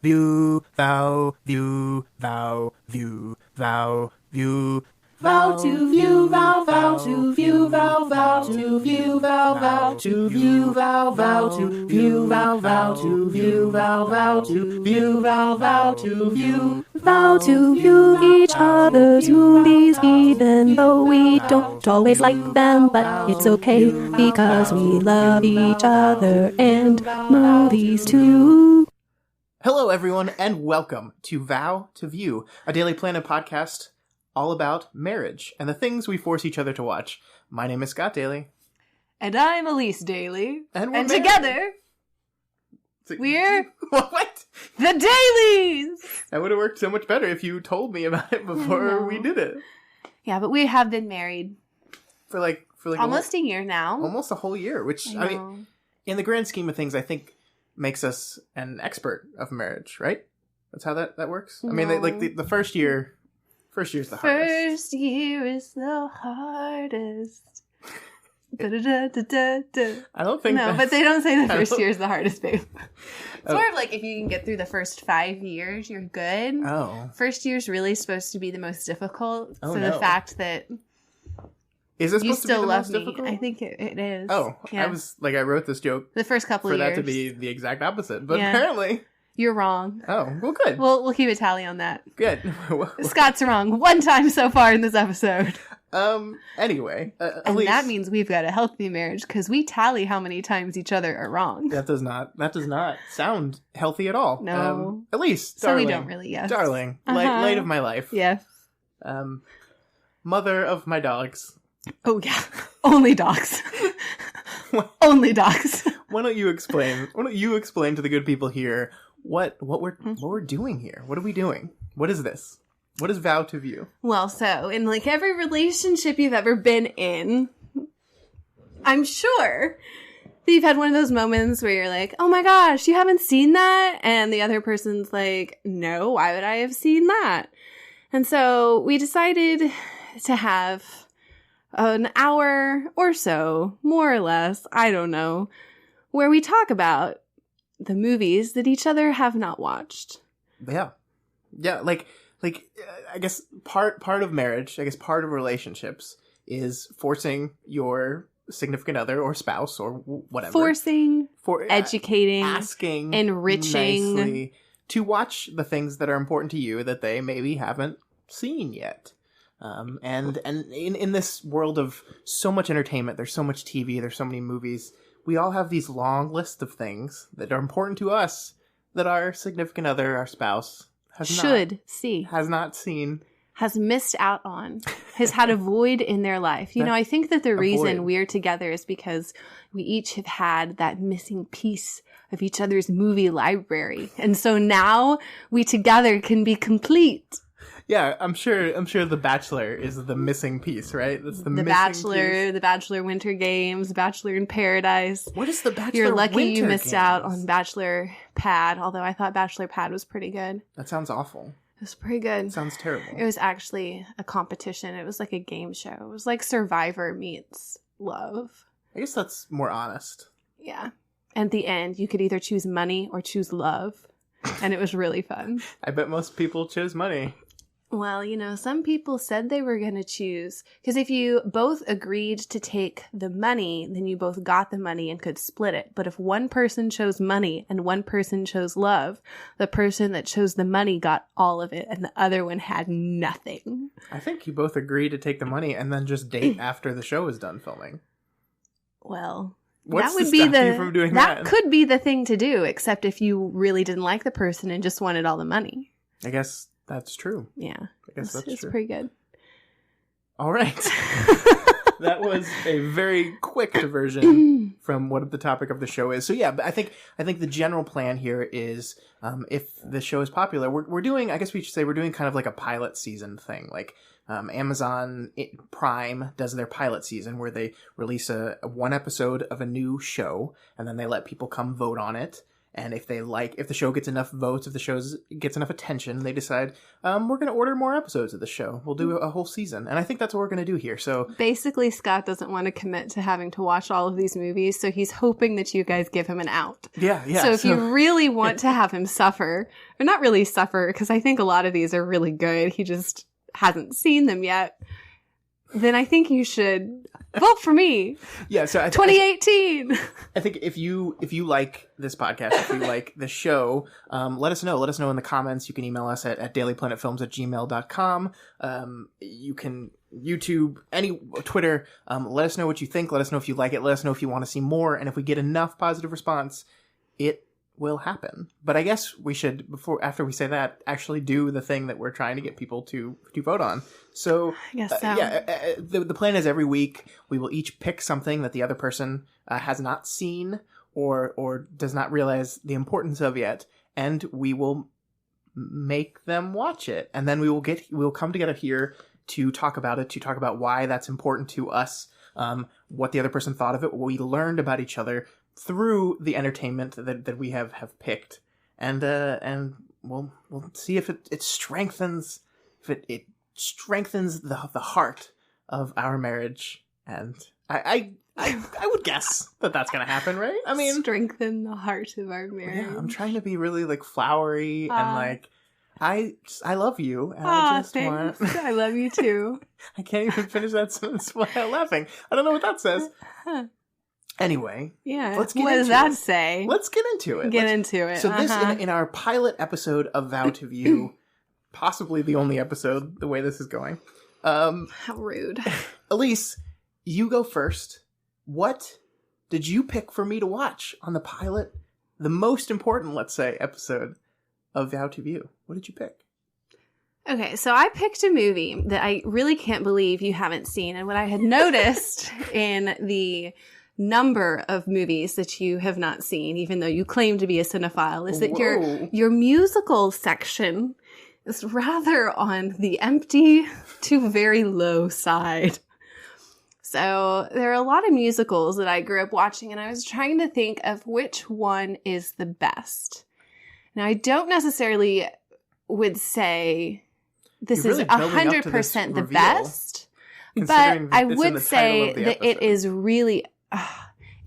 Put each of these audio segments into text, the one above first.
view, vow, view, vow, view, vow, view. Vow to view, vow to view, vow to view, vow to view, vow to view, vow to view, vow to view, vow to view. Vow to view each other's movies, even though we don't always like them, but it's okay because we love each other and movies too. Hello, everyone, and welcome to Vow To View, a Daly Planet podcast all about marriage and the things we force each other to watch. My name is Scott Daly. And I'm Elyse Daly. And together, we're what? the Dalys! That would have worked so much better if you told me about it before we did it. Yeah, but we have been married For like almost a year now. Almost a whole year, which, I mean, in the grand scheme of things, I think makes us an expert of marriage, right? That's how that works? No. I mean, like the first year's the hardest. First year is the hardest. Da-da-da-da-da-da. I don't think No, but they don't say the first don't- year is the hardest, babe. It's more of like if you can get through the first 5 years, you're good. Oh. First year's really supposed to be the most difficult. Oh, so no. the fact that Is this you supposed to be still the love most me, difficult? I think it is. Oh, yeah. I wrote this joke The first couple for of years. that to be the exact opposite, but Yeah. apparently, You're wrong. oh, well, good, We'll keep a tally on that. good. Scott's wrong one time so far in this episode. Anyway, And Elyse, that means we've got a healthy marriage because we tally how many times each other are wrong. that does not sound healthy at all. No. Elyse, So darling, we don't really, yes. darling, Uh-huh. light of my life, Yes. Mother of my dogs. Oh, yeah. Only dogs. Only dogs. Why don't you explain to the good people here what we're doing here? What are we doing? What is this? What is Vow To View? Well, so in like every relationship you've ever been in, I'm sure that you've had one of those moments where you're like, oh my gosh, you haven't seen that? And the other person's like, no, why would I have seen that? And so we decided to have an hour or so, more or less, I don't know, where we talk about the movies that each other have not watched. Yeah, like I guess part of marriage, I guess part of relationships is forcing your significant other or spouse or whatever, Forcing, educating, asking, enriching, nicely to watch the things that are important to you that they maybe haven't seen yet. And in this world of so much entertainment, there's so much TV, there's so many movies, we all have these long lists of things that are important to us that our significant other, our spouse, has not seen, has missed out on, has had a void in their life. You know, I think that the reason we're together is because we each have had that missing piece of each other's movie library. And so now we together can be complete. Yeah, I'm sure The Bachelor is the missing piece, right? That's the missing Bachelor, piece. The Bachelor Winter Games, Bachelor in Paradise. What is The Bachelor You're lucky Winter you missed Games? out on Bachelor Pad, although I thought Bachelor Pad was pretty good. That sounds awful. It was pretty good. It sounds terrible. It was actually a competition. It was like a game show. It was like Survivor meets Love. I guess that's more honest. Yeah. At the end, you could either choose money or choose love. And it was really fun. I bet most people chose money. Well, you know, some people said they were going to choose. Because if you both agreed to take the money, then you both got the money and could split it. But if one person chose money and one person chose love, the person that chose the money got all of it and the other one had nothing. I think you both agreed to take the money and then just date after the show is done filming. Well, What's that would to be stop you from doing that? That could be the thing to do, except if you really didn't like the person and just wanted all the money. I guess that's true. Yeah. I guess that's it's true. pretty good. All right. That was a very quick diversion from what the topic of the show is. So yeah, but I think the general plan here is if the show is popular, we're doing, I guess we should say we're doing kind of like a pilot season thing. Like Amazon Prime does their pilot season where they release a one episode of a new show and then they let people come vote on it. And if the show gets enough votes, if the show gets enough attention, they decide, we're going to order more episodes of the show. We'll do a whole season. And I think that's what we're going to do here. So basically, Scott doesn't want to commit to having to watch all of these movies, so he's hoping that you guys give him an out. Yeah. So if you really want to have him suffer, or not really suffer, because I think a lot of these are really good, he just hasn't seen them yet, then I think you should vote for me. Yeah, so 2018. I think if you like this podcast, if you like the show, let us know. Let us know in the comments. You can email us at dailyplanetfilms@gmail.com. You can YouTube, Twitter. Let us know what you think. Let us know if you like it. Let us know if you want to see more. And if we get enough positive response, it will happen. But I guess we should, after we say that, actually do the thing that we're trying to get people to vote on. So, I guess so. The plan is every week we will each pick something that the other person has not seen or does not realize the importance of yet, and we will make them watch it. And then we will come together here to talk about it, to talk about why that's important to us, what the other person thought of it, what we learned about each other through the entertainment that we have picked, and we'll see if it strengthens it strengthens the heart of our marriage, and I would guess that's gonna happen, right? I mean, strengthen the heart of our marriage. Yeah, I'm trying to be really flowery and I love you, and I just thanks. want. I love you too. I can't even finish that sentence without laughing. I don't know what that says. Anyway, yeah. Let's get what does into that it. say? Let's get into it. Get into it. So this in our pilot episode of Vow to View, possibly the only episode the way this is going. How rude. Elyse, you go first. What did you pick for me to watch on the pilot, the most important, let's say, episode of Vow to View? What did you pick? Okay, so I picked a movie that I really can't believe you haven't seen. And what I had noticed in the number of movies that you have not seen, even though you claim to be a cinephile, is that your musical section is rather on the empty to very low side. So there are a lot of musicals that I grew up watching, and I was trying to think of which one is the best. Now, I don't necessarily would say this is 100% the best, but I would say that it is really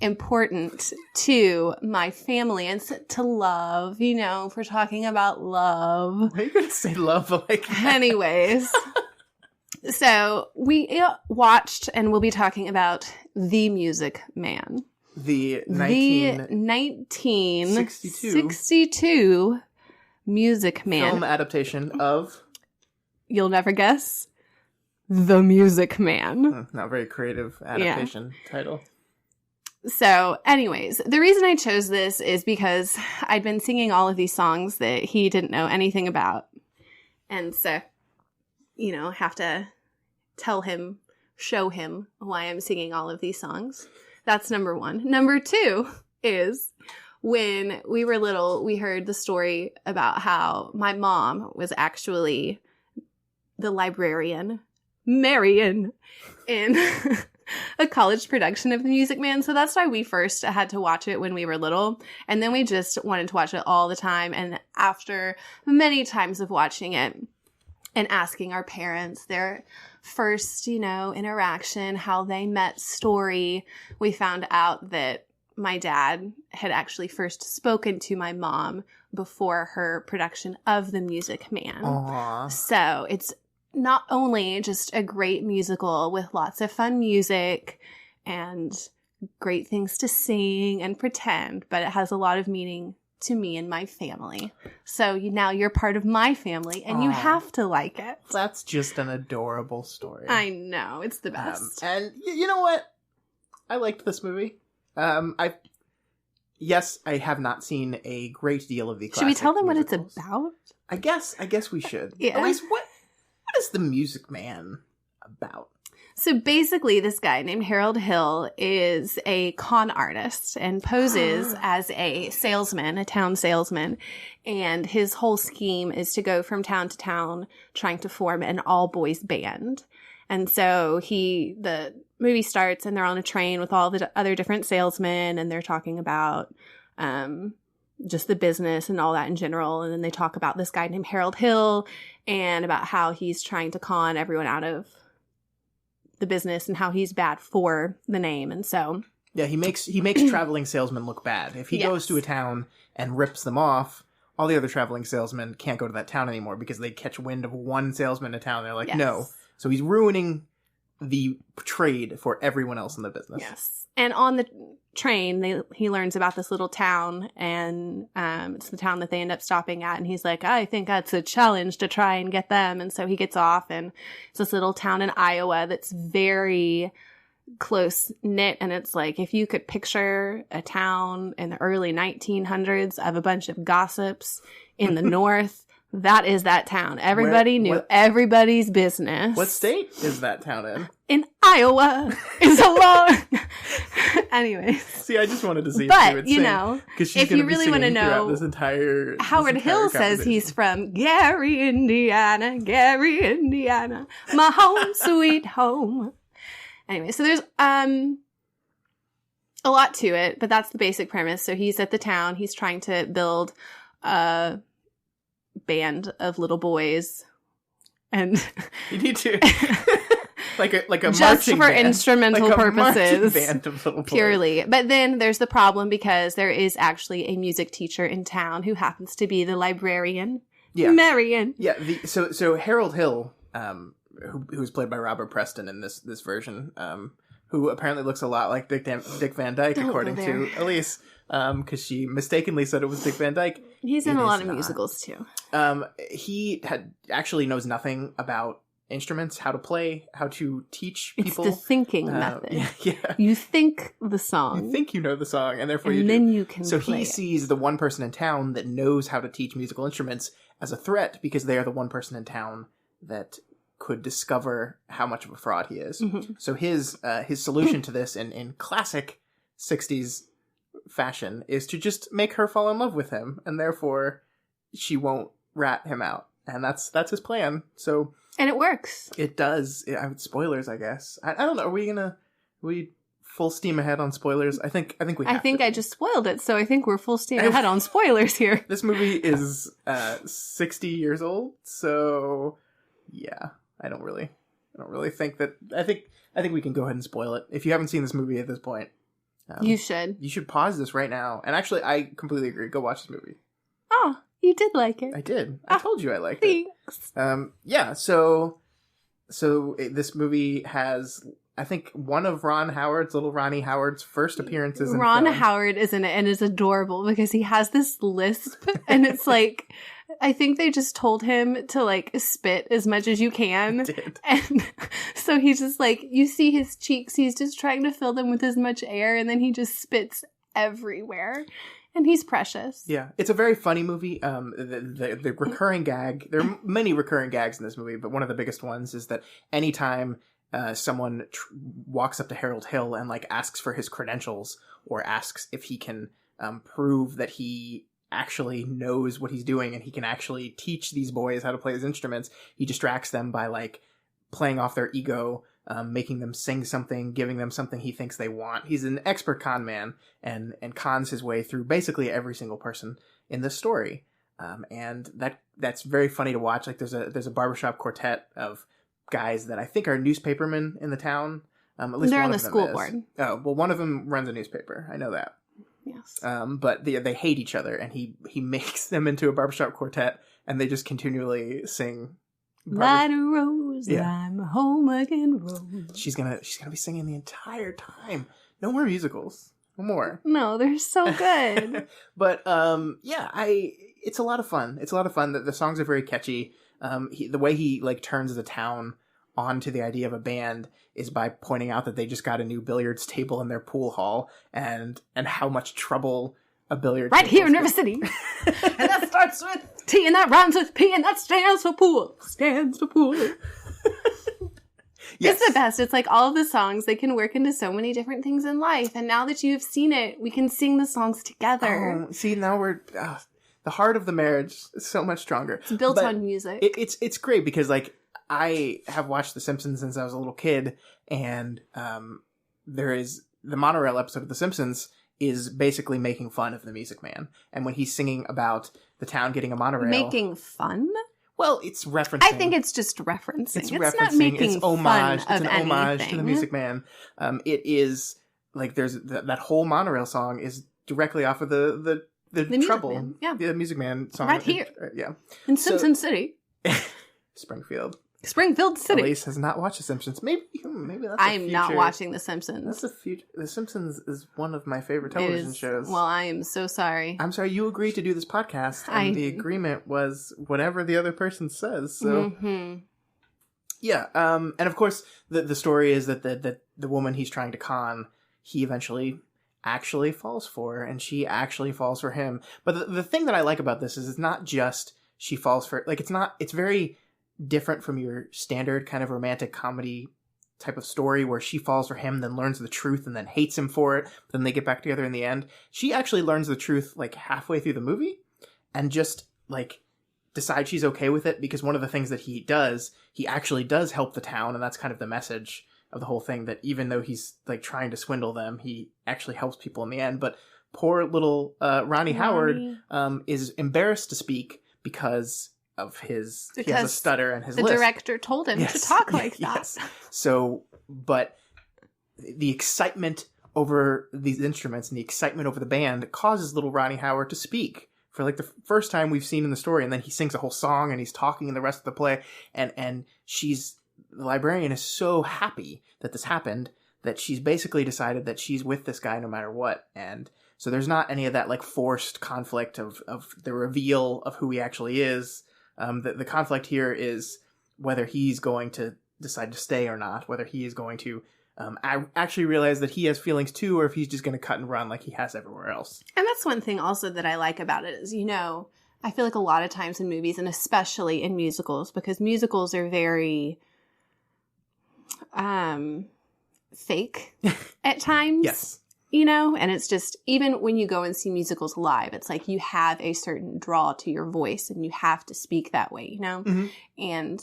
important to my family and to love, if we're talking about love. Why are you going to say love like that? Anyways, so we watched and we'll be talking about The Music Man. The 1962 Music Man. Film adaptation of... You'll never guess. The Music Man. Not very creative adaptation title. So, anyways, the reason I chose this is because I'd been singing all of these songs that he didn't know anything about. And so, have to show him why I'm singing all of these songs. That's number one. Number two is when we were little, we heard the story about how my mom was actually the librarian, Marion, in a college production of The Music Man. So that's why we first had to watch it when we were little. And then we just wanted to watch it all the time. And after many times of watching it and asking our parents their first, interaction, how they met story, we found out that my dad had actually first spoken to my mom before her production of The Music Man. Aww. So it's not only just a great musical with lots of fun music and great things to sing and pretend, but it has a lot of meaning to me and my family. So now you're part of my family and you have to like it. That's just an adorable story. I know. It's the best. And you know what? I liked this movie. I have not seen a great deal of the classic Should we tell them musicals. what it's about? I guess we should. Yeah. At least what is The Music Man about? So basically, this guy named Harold Hill is a con artist and poses as a salesman, a town salesman. And his whole scheme is to go from town to town trying to form an all-boys band. And so the movie starts and they're on a train with all the other different salesmen and they're talking about, just the business and all that in general. And then they talk about this guy named Harold Hill and about how he's trying to con everyone out of the business and how he's bad for the name. And so yeah, he makes traveling salesmen look bad. If he goes to a town and rips them off, all the other traveling salesmen can't go to that town anymore because they catch wind of one salesman in town. They're like, no. So he's ruining the trade for everyone else in the business. Yes. And on the train, he learns about this little town, and it's the town that they end up stopping at. And he's like, I think that's a challenge to try and get them. And so he gets off, and it's this little town in Iowa that's very close knit. And it's like, if you could picture a town in the early 1900s of a bunch of gossips in the north, that is that town. Everybody knew everybody's business. What state is that town in? In Iowa. It's a long... Anyways. See, I just wanted to see but, if she would sing. Know, Because she's if going you to be really want to know, this entire Howard Hill says he's from Gary, Indiana. Gary, Indiana. My home, sweet home. Anyway, so there's a lot to it, but that's the basic premise. So he's at the town. He's trying to build a band of little boys, and you need to like a just for band. instrumental purposes, band of little boys. Purely. But then there's the problem because there is actually a music teacher in town who happens to be the librarian, Marion. Yeah. So Harold Hill, who was played by Robert Preston in this version, who apparently looks a lot like Dick Van Dyke, according to Elyse. Because she mistakenly said it was Dick Van Dyke. He's in a lot of musicals too. He actually knows nothing about instruments, how to play, how to teach people. It's the thinking method. Yeah. You think the song. You think you know the song, and therefore and then you can So play he it. sees the one person in town that knows how to teach musical instruments as a threat because they are the one person in town that could discover how much of a fraud he is. Mm-hmm. So his solution to this in classic 60s fashion is to just make her fall in love with him, and therefore she won't rat him out. And that's his plan. So and it works. It does. Spoilers, I guess. I don't know. Are we full steam ahead on spoilers? I think we have to. I just spoiled it, so I think we're full steam ahead on spoilers here. This movie is 60 years old, so yeah. I don't really think that. I think we can go ahead and spoil it. If you haven't seen this movie at this point, you should. You should pause this right now. And actually, I completely agree. Go watch this movie. Oh, you did like it. I did. I told you I liked thanks. it. Yeah. So this movie has, I think, one of little Ronnie Howard's first appearances in Ron film. Howard is in it and is adorable because he has this lisp, and it's like, I think they just told him to like spit as much as you can. Did. And so he's just like, you see his cheeks, he's just trying to fill them with as much air, and then he just spits everywhere. And he's precious. Yeah, it's a very funny movie. The recurring gag, there are many recurring gags in this movie, but one of the biggest ones is that anytime someone walks up to Harold Hill and like asks for his credentials or asks if he can prove that he actually knows what he's doing and he can actually teach these boys how to play his instruments, he distracts them by like playing off their ego, making them sing something, giving them something he thinks they want. He's an expert con man and cons his way through basically every single person in the story. And that's very funny to watch. Like there's a barbershop quartet of guys that I think are newspapermen in the town. At least they're one on the of them school is. board. Oh, well, one of them runs a newspaper. I know that. Yes. But they hate each other, and he makes them into a barbershop quartet, and they just continually sing. Light a rose, I'm home again, Rose. She's gonna be singing the entire time. No more musicals. No more. No, they're so good. But it's a lot of fun. It's a lot of fun. The songs are very catchy. The way he like turns the town onto the idea of a band is by pointing out that they just got a new billiards table in their pool hall and how much trouble a billiard right table here in is River City. And that starts with T and that rhymes with P and that stands for pool. Stands for pool. Yes. It's the best. It's like all of the songs, they can work into so many different things in life. And now that you've seen it, we can sing the songs together. Oh, see, now we're... the heart of the marriage is so much stronger. It's built on music. It's great because, like, I have watched The Simpsons since I was a little kid, and there is... The monorail episode of The Simpsons is basically making fun of the Music Man. And when he's singing about the town getting a monorail... Making fun? Well, it's referencing... I think it's just referencing. It's not making it's homage, fun of it's an homage anything. to the Music Man. It is, like, there's that whole monorail song is directly off of the Trouble. Man. Yeah. The Music Man song. Right here. Yeah. In Simpson City. Springfield City. Elyse has not watched The Simpsons. Maybe that's I'm not watching The Simpsons. That's the future. The Simpsons is one of my favorite television shows. Well, I am so sorry. I'm sorry, you agreed to do this podcast, and the agreement was whatever the other person says. So, yeah. And of course, the story is that the woman he's trying to con, he eventually actually falls for, and she actually falls for him. But the thing that I like about this is it's not just she falls for, like, it's very different from your standard kind of romantic comedy type of story where she falls for him, then learns the truth, and then hates him for it. Then they get back together in the end. She actually learns the truth like halfway through the movie and just like decides she's okay with it, because one of the things that he actually does help the town, and that's kind of the message of the whole thing, that even though he's like trying to swindle them, he actually helps people in the end. But poor little Ronnie Howard is embarrassed to speak because he has a stutter and his the lisp. Director told him to talk like that. Yes. So, but the excitement over these instruments and the excitement over the band causes little Ronnie Howard to speak for like the first time we've seen in the story. And then he sings a whole song and he's talking in the rest of the play. And the librarian is so happy that this happened that she's basically decided that she's with this guy no matter what. And so there's not any of that like forced conflict of the reveal of who he actually is. The conflict here is whether he's going to decide to stay or not, whether he is going to actually realize that he has feelings too, or if he's just going to cut and run like he has everywhere else. And that's one thing also that I like about it is, I feel like a lot of times in movies, and especially in musicals, because musicals are very fake at times. Yes. And it's just, even when you go and see musicals live, it's like you have a certain draw to your voice and you have to speak that way, Mm-hmm. And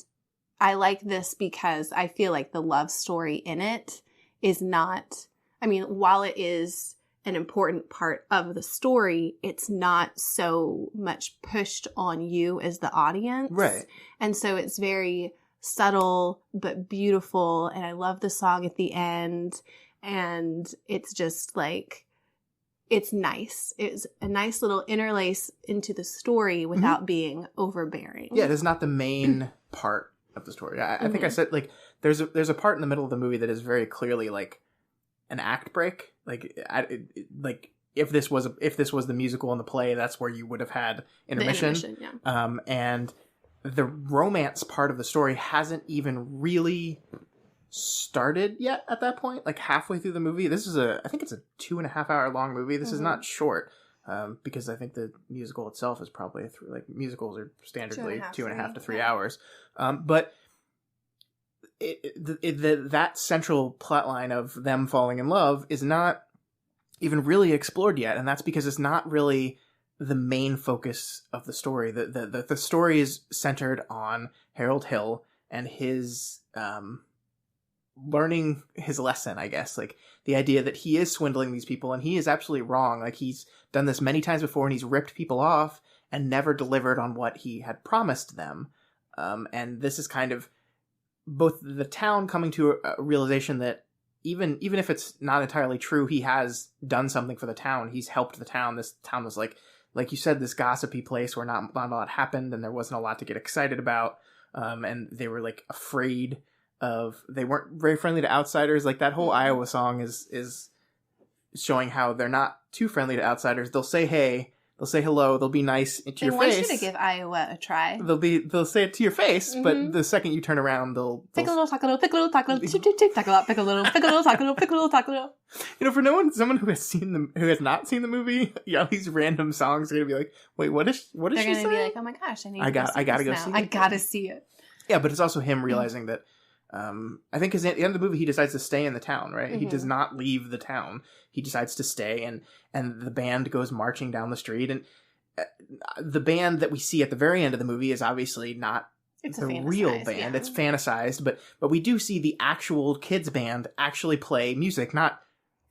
I like this because I feel like the love story in it is not, while it is an important part of the story, it's not so much pushed on you as the audience. Right. And so it's very subtle but beautiful, and I love the song at the end. And it's just like, it's nice. It's a nice little interlace into the story without being overbearing. Yeah, it is not the main part of the story. I think I said, like, there's a part in the middle of the movie that is very clearly like an act break. Like, if this was the musical and the play, that's where you would have had intermission. Yeah. And the romance part of the story hasn't even really started yet at that point, like halfway through the movie. I think it's a 2.5 hour long movie. This is not short, because I think the musical itself is probably musicals are standardly 2.5 to 3 hours. But that central plot line of them falling in love is not even really explored yet, and that's because it's not really the main focus of the story. The story is centered on Harold Hill and his learning his lesson, I guess. Like, the idea that he is swindling these people and he is absolutely wrong. Like, he's done this many times before and he's ripped people off and never delivered on what he had promised them. And this is kind of both the town coming to a realization that even if it's not entirely true, he has done something for the town. He's helped the town. This town was like you said, this gossipy place where not a lot happened and there wasn't a lot to get excited about. And they were like afraid they weren't very friendly to outsiders. Like, that whole Iowa song is showing how they're not too friendly to outsiders. They'll say hey, they'll say hello, they'll be nice to your face. They want you to give Iowa a try. They'll say it to your face, but the second you turn around, they'll pick a little, talk a little, pick a little, talk a little, tick, tick, tick, talk a lot, pick a little, talk a little, pick a little, talk a little. For someone who has not seen the movie, these random songs are gonna be like, wait, what is she saying? They're gonna be like, oh my gosh, I gotta go see it. I gotta see it. Yeah, but it's also him realizing that. I think because at the end of the movie, he decides to stay in the town, right? Mm-hmm. He does not leave the town. He decides to stay, and the band goes marching down the street. And the band that we see at the very end of the movie is obviously not the real band. Yeah. It's fantasized, but we do see the actual kids band actually play music, not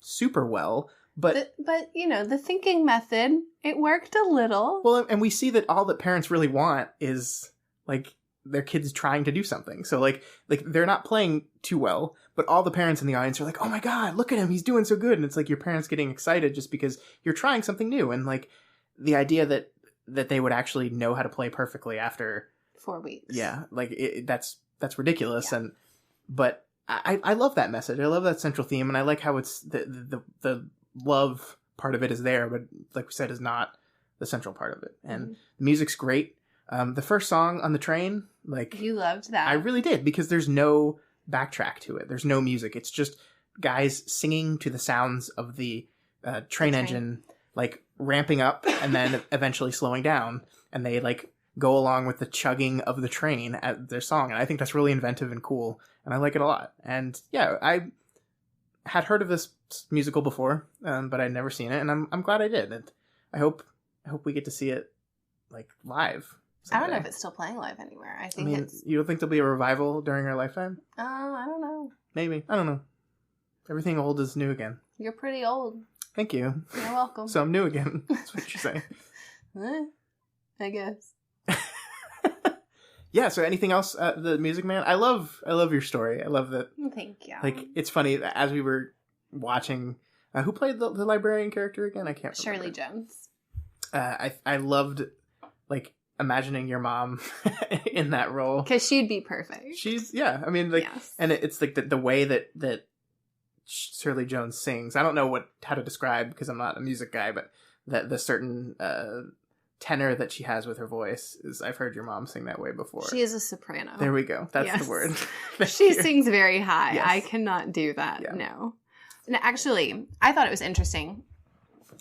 super well, But but the thinking method, it worked a little. well, and we see that all that parents really want is like their kids trying to do something. So like they're not playing too well, but all the parents in the audience are like, "Oh my God, look at him. He's doing so good." And it's like your parents getting excited just because you're trying something new. And like the idea that they would actually know how to play perfectly after 4 weeks. Yeah. Like that's ridiculous. Yeah. But I love that message. I love that central theme. And I like how it's the love part of it is there, but like we said, is not the central part of it. And the music's great. The first song on the train, like you loved that. I really did, because there's no backtrack to it. There's no music. It's just guys singing to the sounds of the train engine, like ramping up and then eventually slowing down. And they like go along with the chugging of the train at their song. And I think that's really inventive and cool. And I like it a lot. And yeah, I had heard of this musical before, but I'd never seen it. And I'm glad I did. And I hope we get to see it like live someday. I don't know if it's still playing live anywhere. I think it's... You don't think there'll be a revival during our lifetime? I don't know. Maybe. I don't know. Everything old is new again. You're pretty old. Thank you. You're welcome. So I'm new again. That's what you're saying. I guess. Yeah, so anything else? The Music Man? I love your story. I love that. Thank you. Like, it's funny, as we were watching... who played the librarian character again? I can't remember. Shirley Jones. I loved, like, imagining your mom in that role. Because she'd be perfect. Yeah, I mean, like, yes. And it's like the way that Shirley Jones sings. I don't know how to describe, because I'm not a music guy, but that the certain tenor that she has with her voice is, I've heard your mom sing that way before. She is a soprano. There we go. That's Yes. the word. She sings very high. Yes. I cannot do that. Yeah. No. And actually, I thought it was interesting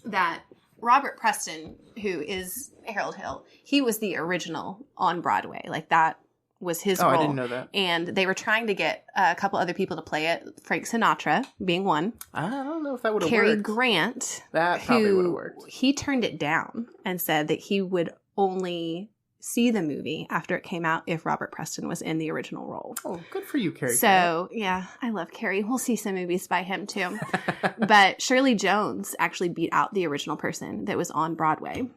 that Robert Preston, who is Harold Hill, he was the original on Broadway. Like, that was his role. I didn't know that. And they were trying to get a couple other people to play it, Frank Sinatra being one. I don't know if that would have Cary worked. Grant, That probably would have who worked. he turned it down and said that he would only see the movie after it came out if Robert Preston was in the original role. Oh, good for you, Cary Grant. So, yeah, I love Cary. We'll see some movies by him, too. But Shirley Jones actually beat out the original person that was on Broadway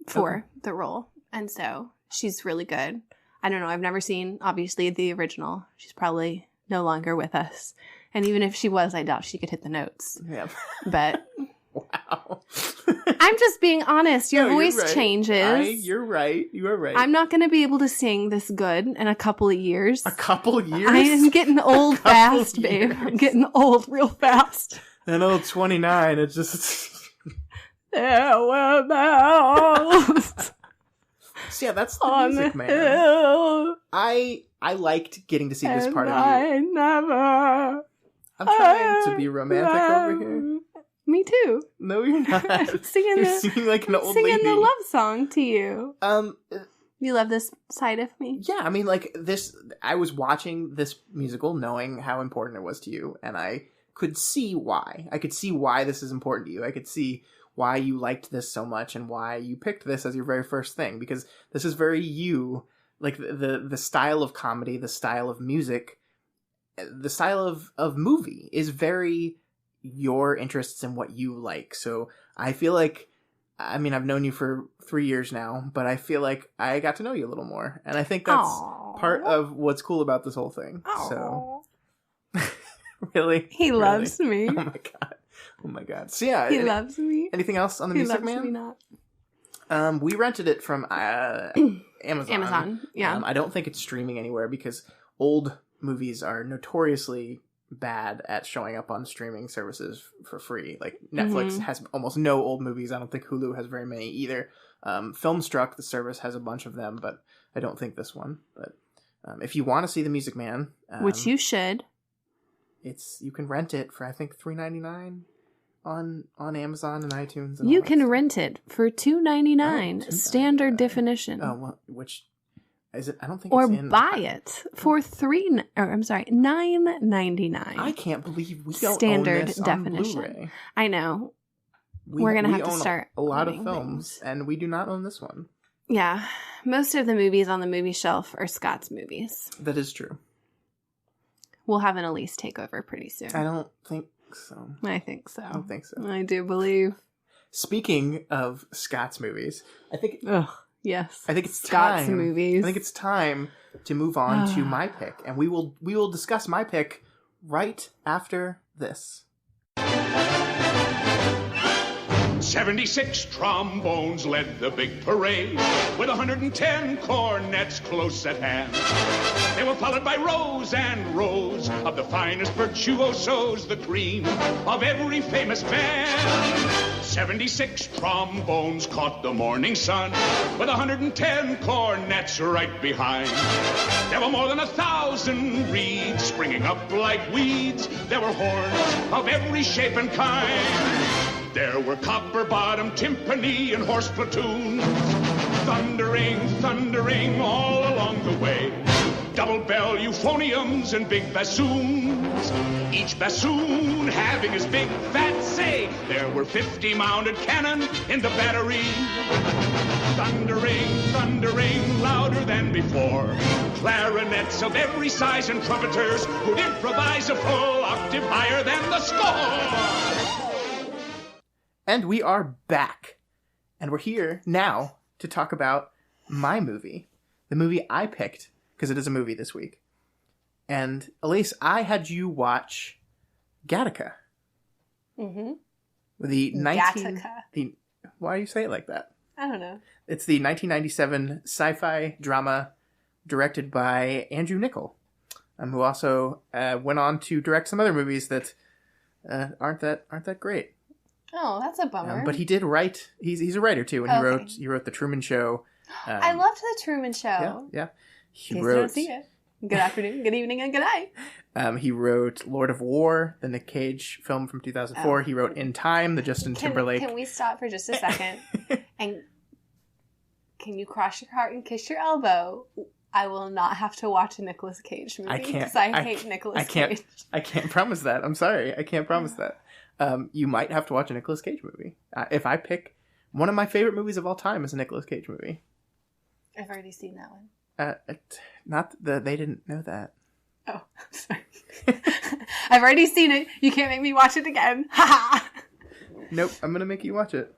for the role. And so she's really good. I don't know. I've never seen, obviously, the original. She's probably no longer with us. And even if she was, I doubt she could hit the notes. Yeah. But... Wow. I'm just being honest. Your No, you're voice right. changes. You're right. You are right. I'm not going to be able to sing this good in a couple of years. A couple years? I am getting old couple fast, babe. years. I'm getting old real fast. An old 29, it just... There were bells So yeah, that's the on music, the man. hill, I liked getting to see this part of you. I never... I'm trying to be romantic over here. Me too. No, you're not. Singing You're the- singing like an old Singing lady. the love song to you. Um, You love this side of me? yeah, I mean, like, this... I was watching this musical knowing how important it was to you, and I could see why. I could see why this is important to you. I could see why you liked this so much and why you picked this as your very first thing, because this is very you. Like, the style of comedy, the style of music, the style of movie is very your interests and what you like. So I feel like, I mean, I've known you for 3 years now, but I feel like I got to know you a little more. And I think that's part of what's cool about this whole thing. So really? He loves me. Oh my God. Oh my God. So yeah. He loves me. Anything else on the He Music loves me Man? not. We rented it from Amazon. Amazon, yeah. I don't think it's streaming anywhere because old movies are notoriously bad at showing up on streaming services for free. Like Netflix has almost no old movies. I don't think Hulu has very many either. Filmstruck, the service, has a bunch of them, but I don't think this one. But if you want to see The Music Man, Which you should. you can rent it for I think $3.99 on Amazon and iTunes. And You all that can stuff. rent it for $2.99 $2.99. standard definition. Oh, well, which is it? I don't think Or it's in buy it for $9.99. I can't believe we don't Standard own this definition. on Blu-ray. I know. We're gonna have to own start a lot of owning films, things. and we do not own this one. Yeah. Most of the movies on the movie shelf are Scott's movies. That is true. We'll have an Elyse takeover pretty soon. I don't think so. I think so. I think so. I do believe. Speaking of Scott's movies, I think yes. I think it's Scott's time. movies. I think it's time to move on to my pick, and we will discuss my pick right after this. 76 trombones led the big parade, with 110 cornets close at hand. They were followed by rows and rows of the finest virtuosos, the cream of every famous band. 76 trombones caught the morning sun, with 110 cornets right behind. There were more than 1,000 reeds springing up like weeds. There were horns of every shape and kind. There were copper-bottom timpani and horse platoons, thundering, thundering all along the way. Double bell euphoniums and big bassoons, each bassoon having his big fat say. There were 50 mounted cannon in the battery, thundering, thundering louder than before. Clarinets of every size and trumpeters who'd improvise a full octave higher than the score. And we are back. And we're here now to talk about my movie. The movie I picked, because it is a movie this week. And Elyse, I had you watch Gattaca. Mm-hmm. Gattaca. Why do you say it like that? I don't know. It's the 1997 sci-fi drama directed by Andrew Niccol, who also went on to direct some other movies that aren't that great. Oh, that's a bummer. But he did write. He's a writer too, and he wrote The Truman Show. I loved The Truman Show. Yeah. He wrote. Don't see it. Good afternoon, good evening, and good night. He wrote Lord of War, the Nick Cage film from 2004. He wrote In Time, the Justin Timberlake. Can we stop for just a second? And can you cross your heart and kiss your elbow? I will not have to watch a Nicolas Cage movie because I hate Nicolas Cage. I can't promise that. I'm sorry, I can't promise that. You might have to watch a Nicolas Cage movie. If I pick one of my favorite movies of all time is a Nicolas Cage movie. I've already seen that one. They didn't know that. Oh, I'm sorry. I've already seen it. You can't make me watch it again. Ha ha! Nope, I'm going to make you watch it.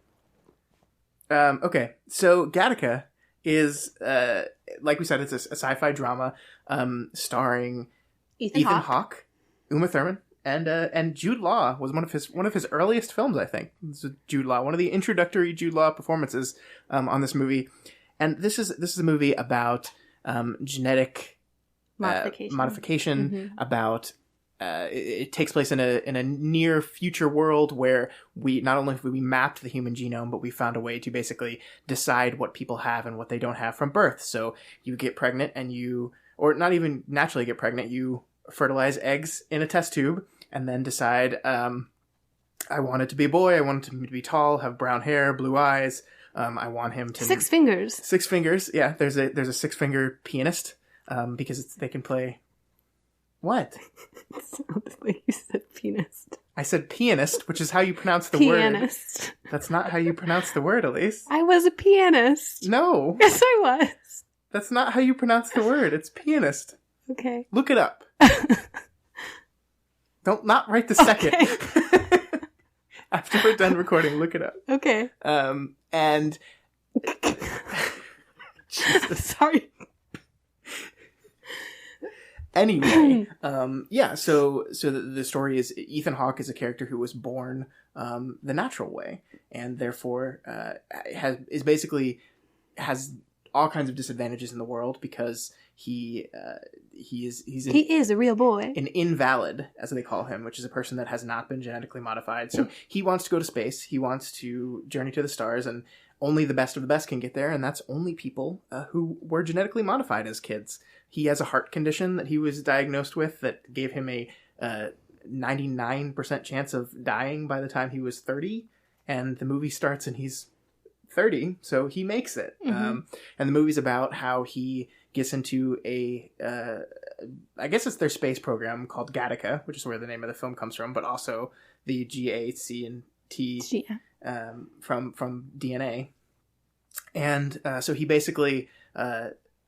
Okay, so Gattaca is, like we said, it's a sci-fi drama starring Ethan Hawke, Uma Thurman, and Jude Law was one of his earliest films, I think. This is Jude Law, one of the introductory Jude Law performances on this movie. And this is a movie about genetic modification, mm-hmm. about it takes place in a near future world where we not only have we mapped the human genome, but we found a way to basically decide what people have and what they don't have from birth. So you get pregnant or not even naturally get pregnant, you fertilize eggs in a test tube and then decide, I want it to be a boy, I want him to be tall, have brown hair, blue eyes, I want him to... 6 fingers. 6 fingers, yeah. There's a 6-finger pianist, because they can play... What? It sounded like you said pianist. I said pianist, which is how you pronounce the pianist. Word. That's not how you pronounce the word, Elyse. I was a pianist. No. Yes, I was. That's not how you pronounce the word. It's pianist. Okay. Look it up. Don't not right the second. Okay. After we're done recording, look it up. Okay. And Jesus. Sorry. Anyway, yeah. So the story is Ethan Hawke is a character who was born the natural way, and therefore has all kinds of disadvantages in the world because he is a real boy, an invalid, as they call him, which is a person that has not been genetically modified. So he wants to go to space. He wants to journey to the stars, and only the best of the best can get there, and that's only people who were genetically modified as kids. He has a heart condition that he was diagnosed with that gave him a 99% chance of dying by the time he was 30, and the movie starts and he's 30, so he makes it. Mm-hmm. And the movie's about how he gets into I guess it's their space program called Gattaca, which is where the name of the film comes from, but also the GACNT from DNA. And so he basically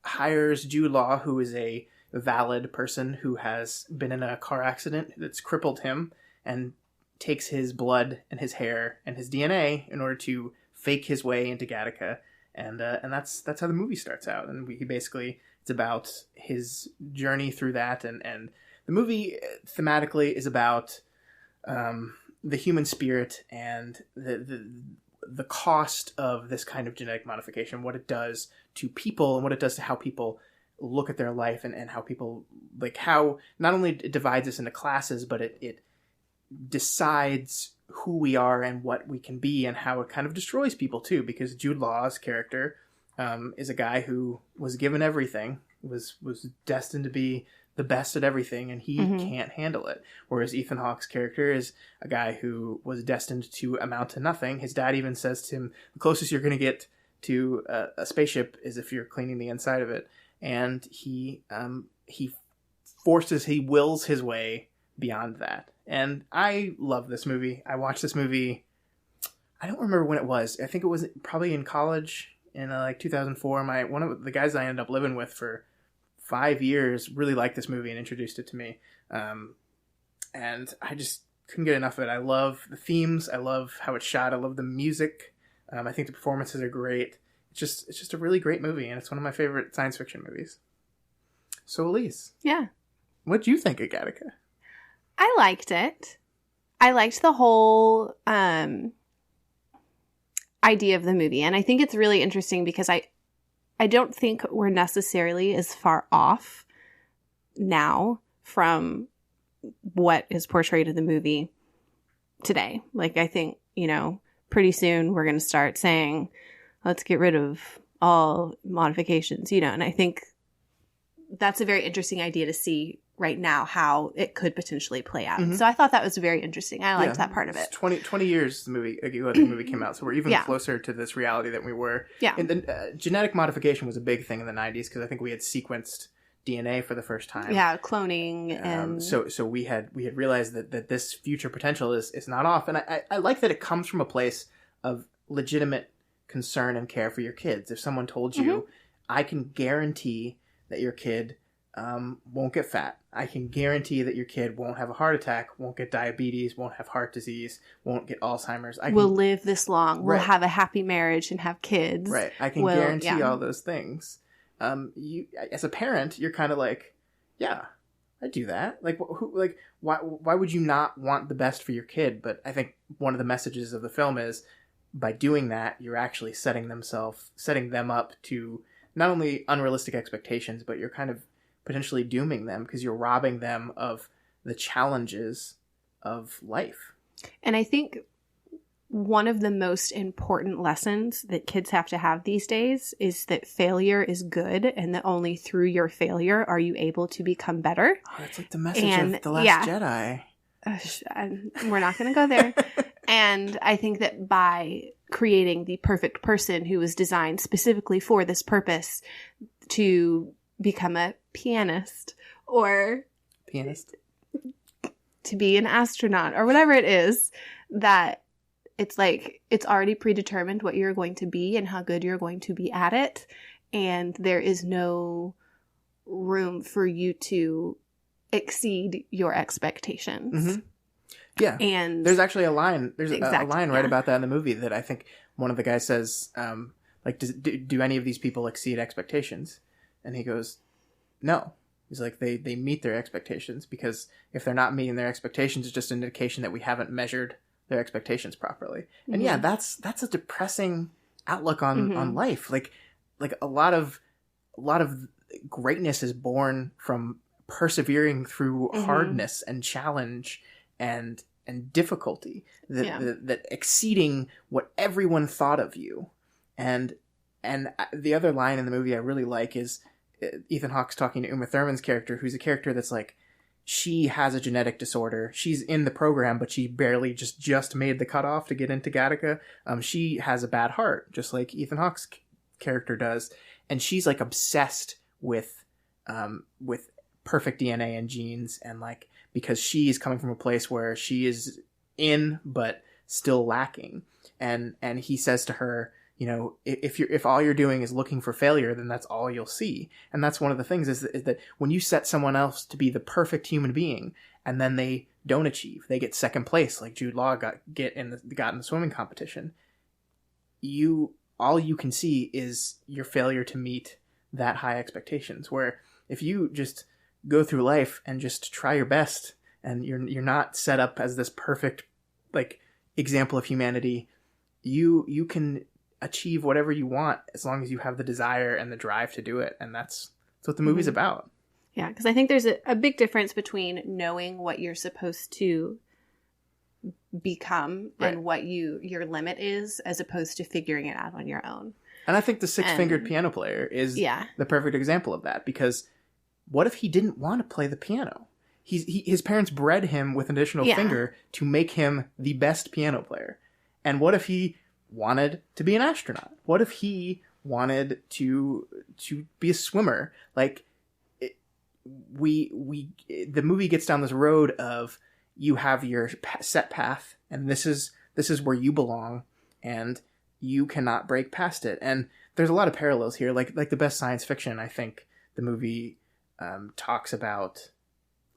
hires Jude Law, who is a valid person who has been in a car accident that's crippled him and takes his blood and his hair and his DNA in order to fake his way into Gattaca, and that's how the movie starts out. And he basically, it's about his journey through that, and the movie thematically is about the human spirit and the cost of this kind of genetic modification, what it does to people and what it does to how people look at their life, and how people, like, how not only it divides us into classes, but it decides who we are and what we can be, and how it kind of destroys people too, because Jude Law's character is a guy who was given everything, was destined to be the best at everything, and he can't handle it. Whereas Ethan Hawke's character is a guy who was destined to amount to nothing. His dad even says to him, the closest you're going to get to a spaceship is if you're cleaning the inside of it. And he wills his way beyond that. And I love this movie. I watched this movie, I don't remember when it was. I think it was probably in college in like 2004. One of the guys I ended up living with for 5 years really liked this movie and introduced it to me. And I just couldn't get enough of it. I love the themes. I love how it's shot. I love the music. I think the performances are great. It's just a really great movie, and it's one of my favorite science fiction movies. So, Elyse. Yeah. What'd you think of Gattaca? I liked it. I liked the whole idea of the movie. And I think it's really interesting because I don't think we're necessarily as far off now from what is portrayed in the movie today. Like, I think, pretty soon we're going to start saying, let's get rid of all modifications, and I think that's a very interesting idea to see right now how it could potentially play out. So I thought that was very interesting. I liked that part of it. 20 years the movie came out, so we're even closer to this reality than we were. Yeah. And then genetic modification was a big thing in the 90s because I think we had sequenced DNA for the first time. Yeah, cloning and so we had realized that this future potential is not off, and I like that it comes from a place of legitimate concern and care for your kids. If someone told you, I can guarantee that your kid won't get fat. I can guarantee that your kid won't have a heart attack, won't get diabetes, won't have heart disease, won't get Alzheimer's. We'll live this long. We'll have a happy marriage and have kids. Right. I can guarantee all those things. You, as a parent, you're kind of like, yeah, I do that. Like, why would you not want the best for your kid? But I think one of the messages of the film is, by doing that, you're actually setting them up to not only unrealistic expectations, but you're kind of potentially dooming them because you're robbing them of the challenges of life. And I think one of the most important lessons that kids have to have these days is that failure is good, and that only through your failure are you able to become better. Oh, that's like the message of The Last Jedi. We're not going to go there. And I think that by creating the perfect person who was designed specifically for this purpose to become a pianist or to be an astronaut or whatever it is, that it's like it's already predetermined what you're going to be and how good you're going to be at it. And there is no room for you to exceed your expectations. Yeah, and there's actually a line. There's a line right about that in the movie that I think one of the guys says, do any of these people exceed expectations? And he goes, no. He's like, they meet their expectations, because if they're not meeting their expectations, it's just an indication that we haven't measured their expectations properly. And yeah, that's a depressing outlook on life. Like a lot of greatness is born from persevering through hardness and challenge and difficulty, that exceeding what everyone thought of you. And the other line in the movie I really like is Ethan Hawke's talking to Uma Thurman's character, who's a character that's like, she has a genetic disorder. She's in the program, but she barely just made the cutoff to get into Gattaca. She has a bad heart, just like Ethan Hawke's character does. And she's like obsessed with perfect DNA and genes, and like, because she's coming from a place where she is in but still lacking. And he says to her, you know, if all you're doing is looking for failure, then that's all you'll see. And that's one of the things is that when you set someone else to be the perfect human being and then they don't achieve, they get second place like Jude Law got in the swimming competition, all you can see is your failure to meet that high expectations. Where if you just go through life and just try your best and you're not set up as this perfect like example of humanity, you can achieve whatever you want as long as you have the desire and the drive to do it. And that's what the movie's about. Yeah, because I think there's a big difference between knowing what you're supposed to become and what your limit is, as opposed to figuring it out on your own. And I think the six-fingered piano player is the perfect example of that, because what if he didn't want to play the piano? His parents bred him with an additional finger to make him the best piano player. And what if he wanted to be an astronaut? What if he wanted to be a swimmer? Like, the movie gets down this road of you have your set path, and this is where you belong, and you cannot break past it. And there's a lot of parallels here. Like the best science fiction, I think the movie talks about,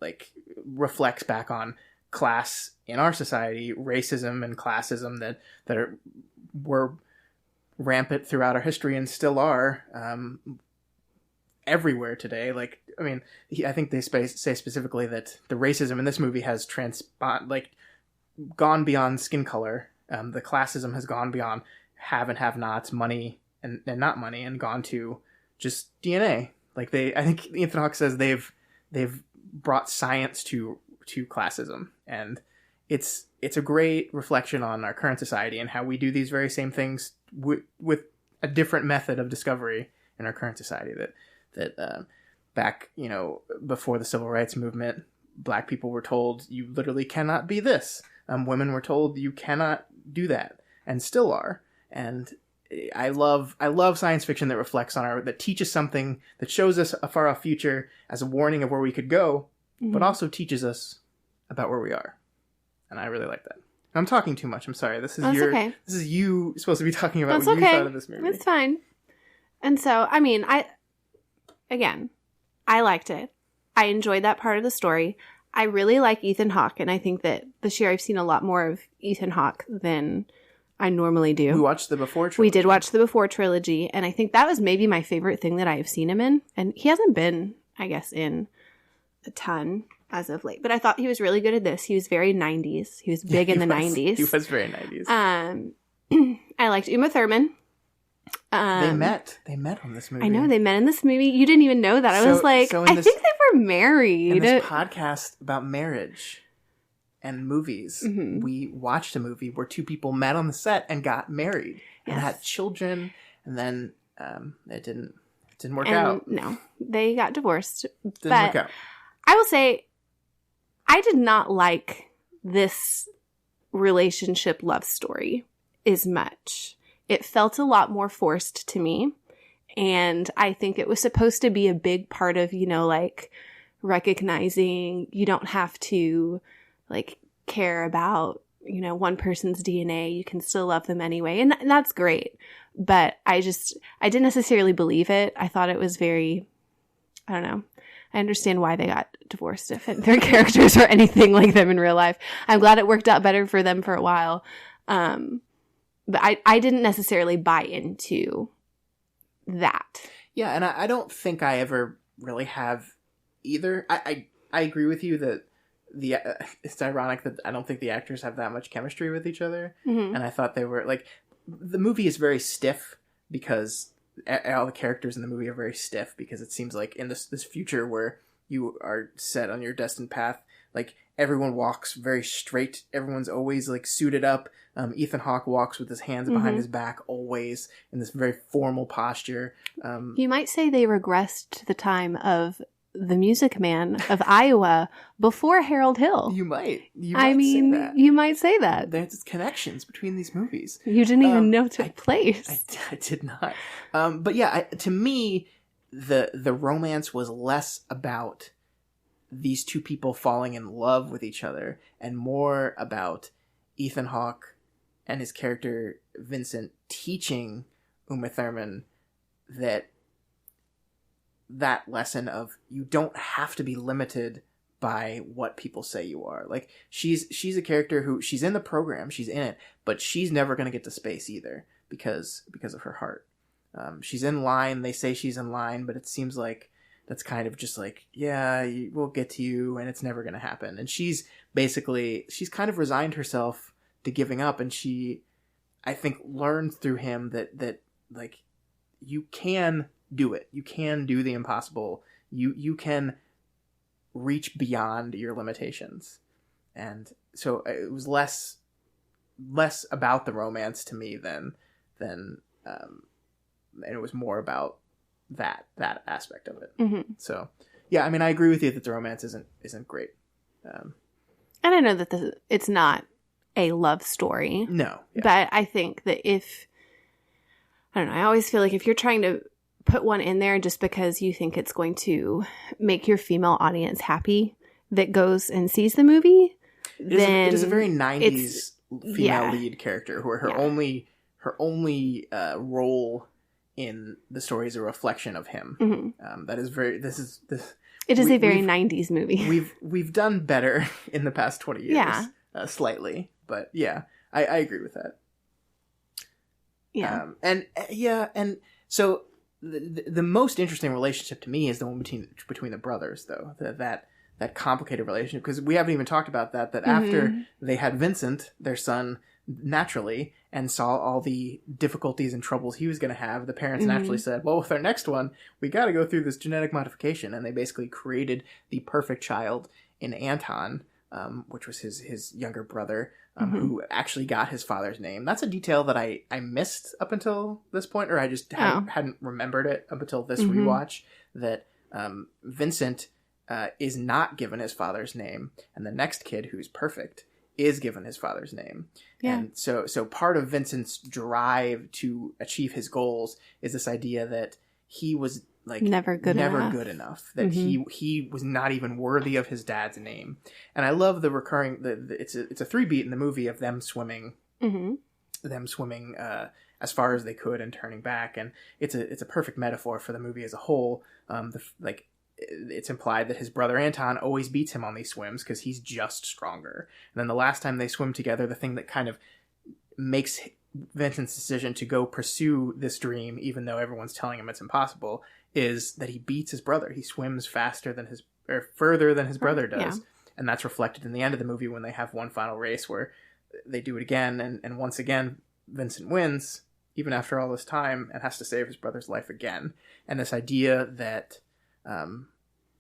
like, reflects back on class in our society, racism and classism that were rampant throughout our history and still are everywhere today. Like, I mean, I think they say specifically that the racism in this movie has gone beyond skin color. The classism has gone beyond have and have nots, money and not money, and gone to just DNA. Like I think Ethan Hawke says they've brought science to classism, and it's a great reflection on our current society and how we do these very same things with a different method of discovery in our current society. That back, you know, before the civil rights movement, Black people were told you literally cannot be this. Women were told you cannot do that, and still are. And I love science fiction that reflects on that teaches something, that shows us a far off future as a warning of where we could go, but also teaches us about where we are. And I really like that. I'm talking too much. I'm sorry. This is you supposed to be talking about what you thought of this movie. It's fine. And so, I mean, I liked it. I enjoyed that part of the story. I really like Ethan Hawke, and I think that this year I've seen a lot more of Ethan Hawke than I normally do. We watched the Before trilogy. We did watch the Before trilogy, and I think that was maybe my favorite thing that I have seen him in. And he hasn't been, I guess, in a ton as of late. But I thought he was really good at this. He was very 90s. He was big in the 90s. He was very 90s. I liked Uma Thurman. They met on this movie. I know, they met in this movie. You didn't even know that. I was like, I think they were married. In this podcast about marriage and movies, we watched a movie where two people met on the set and got married and had children, and then it didn't work out. No, they got divorced. Didn't work out. I will say, I did not like this relationship love story as much. It felt a lot more forced to me. And I think it was supposed to be a big part of, you know, like, recognizing you don't have to, like, care about, you know, one person's DNA. You can still love them anyway. And that's great. But I didn't necessarily believe it. I thought it was very, I don't know. I understand why they got divorced if their characters were anything like them in real life. I'm glad it worked out better for them for a while. But I didn't necessarily buy into that. Yeah, and I don't think I ever really have either. I agree with you that it's ironic that I don't think the actors have that much chemistry with each other. Mm-hmm. And I thought they were, like, the movie is very stiff because all the characters in the movie are very stiff, because it seems like in this future where you are set on your destined path, like, everyone walks very straight. Everyone's always, like, suited up. Ethan Hawke walks with his hands behind his back, always in this very formal posture. You might say they regressed to the time of the Music Man of Iowa before Harold Hill. You might say that. You might say that. There's connections between these movies. You didn't even know took place. I did not. But yeah, to me, the romance was less about these two people falling in love with each other and more about Ethan Hawke and his character Vincent teaching Uma Thurman that lesson of you don't have to be limited by what people say you are. Like, she's a character who, she's in the program, she's in it, but she's never going to get to space either because of her heart. She's in line, they say she's in line, but it seems like that's kind of just like, yeah, we'll get to you, and it's never going to happen. And she's kind of resigned herself to giving up, and she, I think, learned through him that like, you can do it. You can do the impossible. You can reach beyond your limitations. And so it was less about the romance to me than and it was more about that aspect of it. Mm-hmm. So yeah, I mean, I agree with you that the romance isn't great. And I know that it's not a love story. No. Yeah. But I think that I don't know, I always feel like if you're trying to put one in there just because you think it's going to make your female audience happy that goes and sees the movie, then it is a very 90s female lead character where her only role in the story is a reflection of him. Mm-hmm. It is a very 90s movie. We've done better in the past 20 years, slightly, but yeah, I agree with that. Yeah, and so the most interesting relationship to me is the one between the brothers, though. That complicated relationship, because we haven't even talked about that. Mm-hmm. After they had Vincent, their son, naturally, and saw all the difficulties and troubles he was going to have, the parents Mm-hmm. naturally said, well, with our next one, we got to go through this genetic modification. And they basically created the perfect child in Anton, which was his younger brother, Mm-hmm. who actually got his father's name. That's a detail that I missed up until this point, or I just hadn't remembered it up until this Mm-hmm. rewatch, that Vincent is not given his father's name, and the next kid, who's perfect, is given his father's name. Yeah. And so part of Vincent's drive to achieve his goals is this idea that he was like never good enough, that Mm-hmm. he was not even worthy of his dad's name. And I love the recurring it's a 3-beat in the movie of them swimming as far as they could and turning back, and it's a perfect metaphor for the movie as a whole. It's implied that his brother Anton always beats him on these swims because he's just stronger. And then the last time they swim together, the thing that kind of makes Vincent's decision to go pursue this dream, even though everyone's telling him it's impossible, is that he beats his brother. He swims further than his brother does. Yeah. And that's reflected in the end of the movie when they have one final race where they do it again. And once again, Vincent wins, even after all this time, and has to save his brother's life again. And this idea that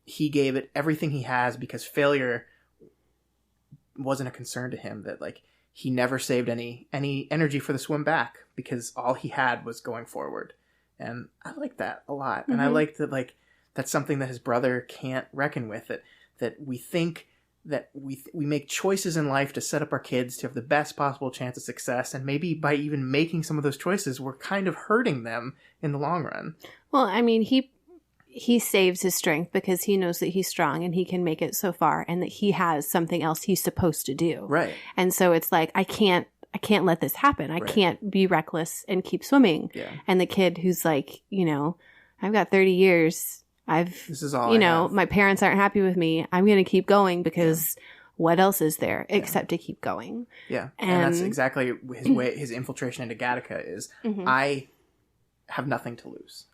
he gave it everything he has because failure wasn't a concern to him, that like he never saved any energy for the swim back because all he had was going forward. And I like that a lot. Mm-hmm. And I like that, like, that's something that his brother can't reckon with, that we think that we make choices in life to set up our kids to have the best possible chance of success, and maybe by even making some of those choices, we're kind of hurting them in the long run. Well, I mean, he saves his strength because he knows that he's strong and he can make it so far, and that he has something else he's supposed to do. Right. And so it's like, I can't let this happen. I can't be reckless and keep swimming. Yeah. And the kid who's like, I've got 30 years. This is all I have. My parents aren't happy with me. I'm going to keep going because what else is there except to keep going? Yeah. And that's exactly his infiltration into Gattaca is, Mm-hmm. I have nothing to lose.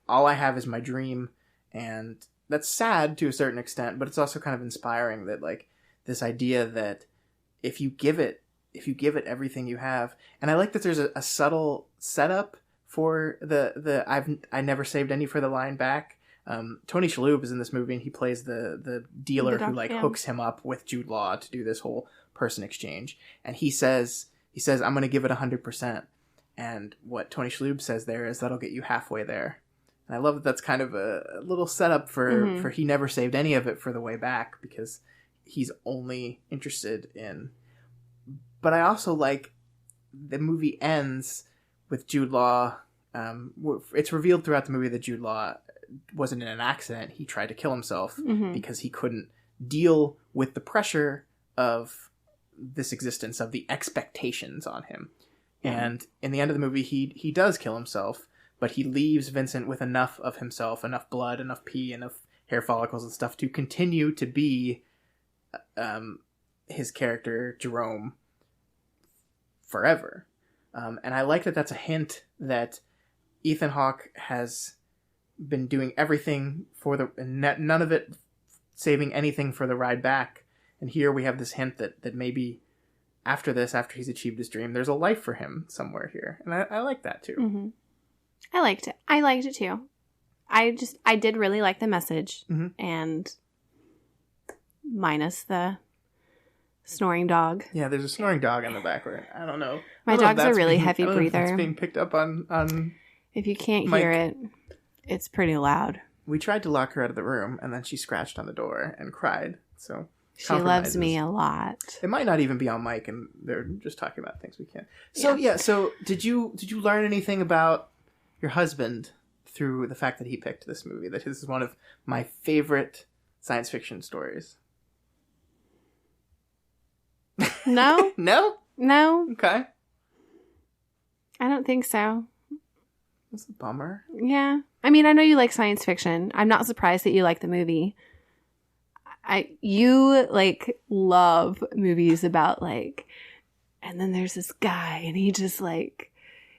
All I have is my dream, and that's sad to a certain extent, but it's also kind of inspiring that, like, this idea that if you give it everything you have. And I like that there's a subtle setup for I never saved any for the line back. Tony Shalhoub is in this movie, and he plays the dealer who hooks him up with Jude Law to do this whole person exchange. And he says, I'm going to give it 100%. And what Tony Shalhoub says there is, that'll get you halfway there. And I love that that's kind of a little setup for he never saved any of it for the way back, because he's only interested in. But I also like the movie ends with Jude Law. It's revealed throughout the movie that Jude Law wasn't in an accident. He tried to kill himself because he couldn't deal with the pressure of this existence of the expectations on him. And in the end of the movie, he does kill himself, but he leaves Vincent with enough of himself, enough blood, enough pee, enough hair follicles and stuff to continue to be his character, Jerome, forever. And I like that that's a hint that Ethan Hawke has been doing everything for none of it saving anything for the ride back. And here we have this hint that maybe after this, after he's achieved his dream, there's a life for him somewhere here. And I like that too. Mm-hmm. I liked it too. I did really like the message, and minus the snoring dog. Yeah, there's a snoring dog in the background. I don't know. My dog's a really heavy breather. It's being picked up on. If you can't hear it, it's pretty loud. We tried to lock her out of the room, and then she scratched on the door and cried. So she loves me a lot. It might not even be on mic, and they're just talking about things we can't. So yeah. So did you learn anything about your husband through the fact that he picked this movie? That this is one of my favorite science fiction stories. No. No. Okay. I don't think so. That's a bummer. Yeah. I mean, I know you like science fiction. I'm not surprised that you like the movie. You love movies about and then there's this guy and he just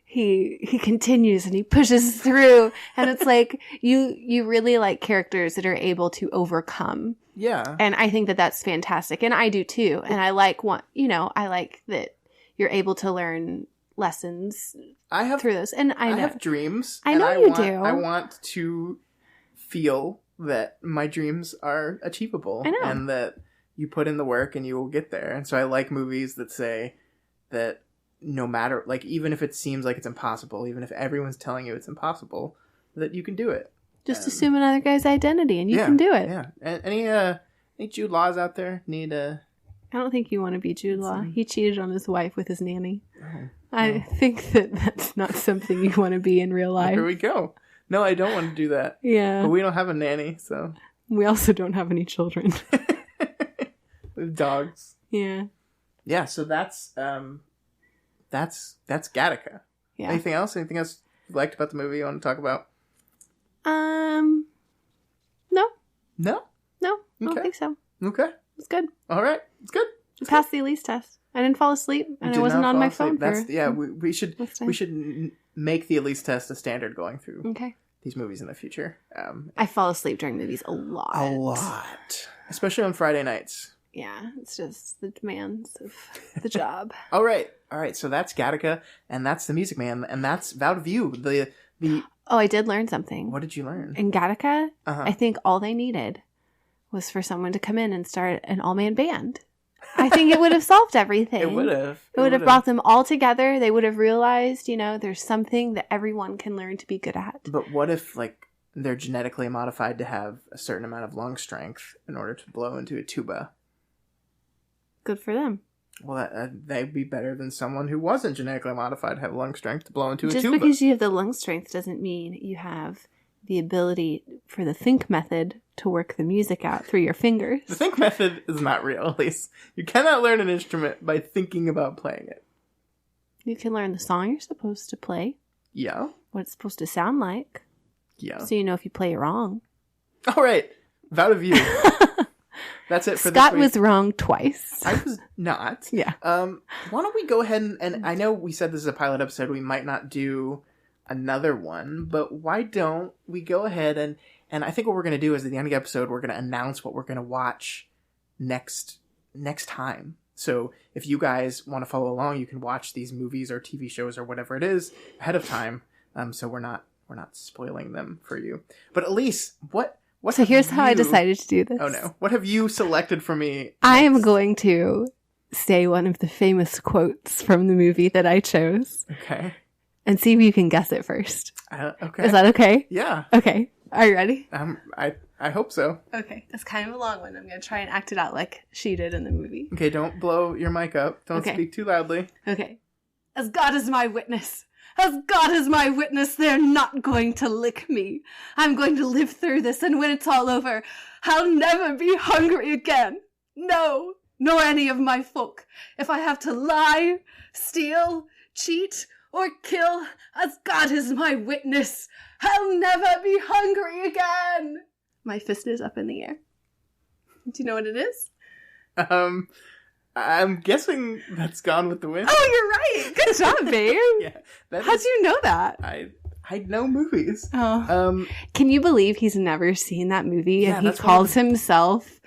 he continues and he pushes through, and it's you really like characters that are able to overcome. Yeah. And I think that that's fantastic, and I do too. And I like I like that you're able to learn lessons through those. And I have dreams. I know you do. I want to feel that my dreams are achievable. I know. And that you put in the work and you will get there. And so I like movies that say that no matter, even if it seems like it's impossible, even if everyone's telling you it's impossible, that you can do it. Just assume another guy's identity and you can do it. Yeah. Any Jude Laws out there need a... I don't think you want to be Jude Law. He cheated on his wife with his nanny. Oh, I think that's not something you want to be in real life. Here we go. No, I don't want to do that. Yeah. But we don't have a nanny, so... We also don't have any children. With dogs. Yeah. Yeah, so that's Gattaca. Yeah. Anything else? Anything else you liked about the movie you want to talk about? No. No? No, I don't think so. Okay. It's good. All right. It's good. I passed the Elyse test. I didn't fall asleep, and I wasn't on my phone we should make the Elyse test a standard going through these movies in the future. I fall asleep during movies a lot. A lot. Especially on Friday nights. Yeah, it's just the demands of the job. All right. So that's Gattaca, and that's The Music Man, and that's Vow To View. Oh, I did learn something. What did you learn? In Gattaca, I think all they needed was for someone to come in and start an all-man band. I think it would have solved everything. It would have. It would have brought them all together. They would have realized, there's something that everyone can learn to be good at. But what if, they're genetically modified to have a certain amount of lung strength in order to blow into a tuba? Good for them. Well, they'd be better than someone who wasn't genetically modified to have lung strength to blow into a tuba. Just because you have the lung strength doesn't mean you have the ability for the think method to work the music out through your fingers. The think method is not real, Elyse. You cannot learn an instrument by thinking about playing it. You can learn the song you're supposed to play. Yeah. What it's supposed to sound like. Yeah. So you know if you play it wrong. All right. Vow To View. That's it for this week. Scott was wrong twice. I was not. Yeah. Why don't we go ahead and I know we said this is a pilot episode. We might not do another one, but why don't we go ahead and I think what we're going to do is at the end of the episode, we're going to announce what we're going to watch next time. So if you guys want to follow along, you can watch these movies or TV shows or whatever it is ahead of time. So we're not spoiling them for you. But Elyse, So here's how I decided to do this. Oh no. What have you selected for me? I am going to say one of the famous quotes from the movie that I chose. Okay. And see if you can guess it first. Okay. Is that okay? Yeah. Okay. Are you ready? I hope so. Okay. It's kind of a long one. I'm going to try and act it out like she did in the movie. Okay, don't blow your mic up. Don't speak too loudly. Okay. As God is my witness. As God is my witness, they're not going to lick me. I'm going to live through this, and when it's all over, I'll never be hungry again. No, nor any of my folk. If I have to lie, steal, cheat, or kill, as God is my witness, I'll never be hungry again. My fist is up in the air. Do you know what it is? I'm guessing that's Gone with the Wind. Oh, you're right. Good job, babe. Yeah. How'd you know that? I know movies. Oh. Can you believe he's never seen that movie Yeah, and he calls himself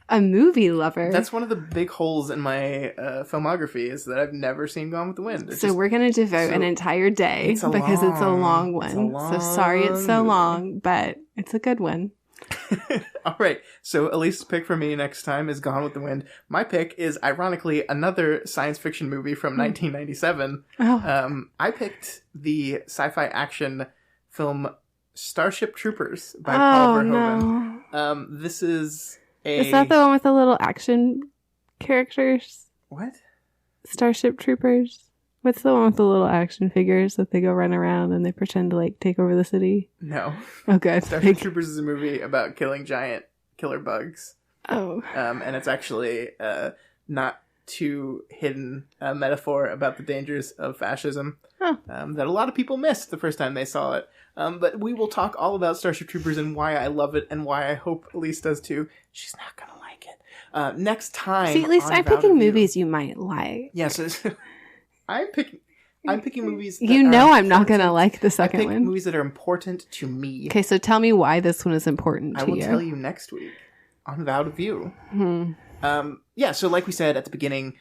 a movie lover? That's one of the big holes in my filmography is that I've never seen Gone with the Wind. We're going to devote an entire day it's a long one. So sorry it's so long, but it's a good one. All right. So Elise's pick for me next time is Gone with the Wind. My pick is, ironically, another science fiction movie from 1997. Oh. I picked the sci-fi action film Starship Troopers by Paul Verhoeven. No. This is Is that the one with the little action characters? What? Starship Troopers? What's the one with the little action figures that they go run around and they pretend to, like, take over the city? No. Oh, good. Starship Troopers is a movie about killing giant killer bugs. Oh. And it's actually not too hidden metaphor about the dangers of fascism that a lot of people missed the first time they saw it. But we will talk all about Starship Troopers and why I love it and why I hope Elyse does too. She's not going to like it. Next time. See, at least I'm picking movies you might like. Yes. I'm picking movies that I'm not going to like the second I pick one. movies that are important to me. Okay, so tell me why this one is important to you. I will tell you next week on Vow To View. So like we said at the beginning,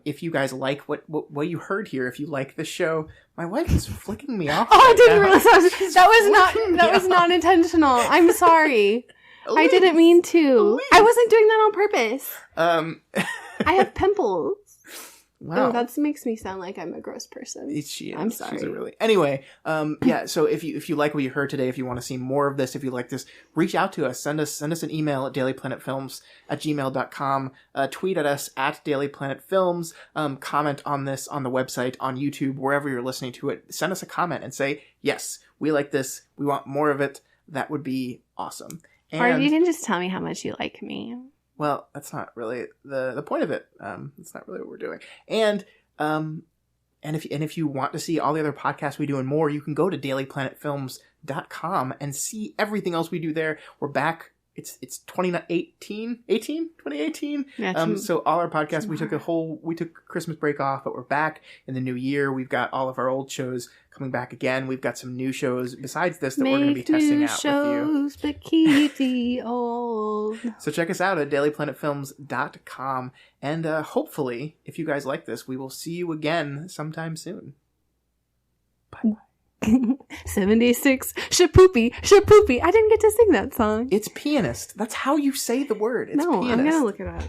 if you guys like what you heard here, if you like this show, my wife is flicking me off. Oh, I didn't realize that was not intentional. I'm sorry. Elyse, I didn't mean to. Elyse. I wasn't doing that on purpose. I have pimples. Wow. Oh, that makes me sound like I'm a gross person. I'm sorry. Anyway, so if you like what you heard today, if you want to see more of this, if you like this, reach out to us. Send us an email at dailyplanetfilms@gmail.com. Tweet at us at dailyplanetfilms. Comment on this on the website, on YouTube, wherever you're listening to it. Send us a comment and say, yes, we like this. We want more of it. That would be awesome. Or you can just tell me how much you like me. Well, that's not really the point of it. That's not really what we're doing. And if you want to see all the other podcasts we do and more, you can go to dailyplanetfilms.com and see everything else we do there. We're back. It's 2018. Yeah, so all our podcasts, we took Christmas break off, but we're back in the new year. We've got all of our old shows coming back again. We've got some new shows besides this that we're going to be testing out with you. But keep the old. So check us out at dailyplanetfilms.com. And hopefully, if you guys like this, we will see you again sometime soon. Bye. 76 shapoopy. I didn't get to sing that song. It's pianist. That's how you say the word. It's pianist. I'm gonna look it up.